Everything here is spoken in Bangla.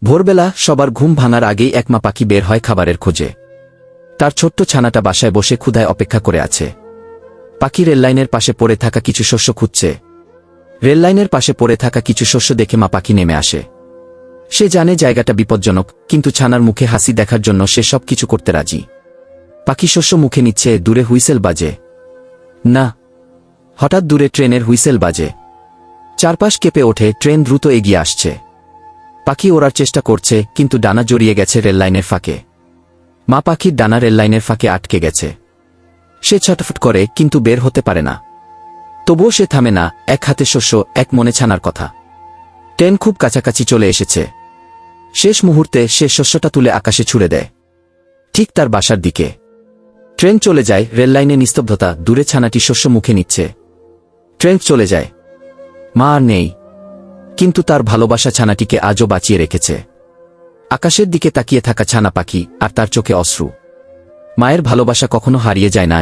ভোরবেলা সবার ঘুম ভাঙার আগেই এক মা পাখি বের হয় খাবারের খোঁজে। তার ছোট্ট ছানাটা বাসায় বসে ক্ষুধায় অপেক্ষা করে আছে। পাখি রেললাইনের পাশে পড়ে থাকা কিছু শস্য খুঁজছে। রেললাইনের পাশে পড়ে থাকা কিছু শস্য দেখে মা পাখি নেমে আসে। সে জানে জায়গাটা বিপজ্জনক, কিন্তু ছানার মুখে হাসি দেখার জন্য সে সব কিছু করতে রাজি। পাখি শস্য মুখে নিচ্ছে, দূরে হুইসেল বাজে। না, হঠাৎ দূরে ট্রেনের হুইসেল বাজে। চারপাশ কেঁপে ওঠে, ট্রেন দ্রুত এগিয়ে আসছে। পাখি ওড়ার চেষ্টা করছে, কিন্তু ডানা জড়িয়ে গেছে রেললাইনের ফাঁকে। মা পাখির ডানা রেললাইনের ফাঁকে আটকে গেছে। সে ছটফট করে, কিন্তু বের হতে পারে না। তবুও সে থামে না, এক হাতে শস্য, এক মনে ছানার কথা। ট্রেন খুব কাছাকাছি চলে এসেছে। শেষ মুহূর্তে সে শস্যটা তুলে আকাশে ছুড়ে দেয়, ঠিক তার বাসার দিকে। ট্রেন চলে যায়, রেললাইনে নিস্তব্ধতা, দূরে ছানাটি শস্য মুখে নিচ্ছে। ট্রেন চলে যায়, মা আর নেই, কিন্তু তার ভালোবাসা ছানাটিকে আজও বাঁচিয়ে রেখেছে। আকাশের দিকে তাকিয়ে থাকা ছানা পাখি, আর তার চোখে অশ্রু। মায়ের ভালোবাসা কখনো হারিয়ে যায় না।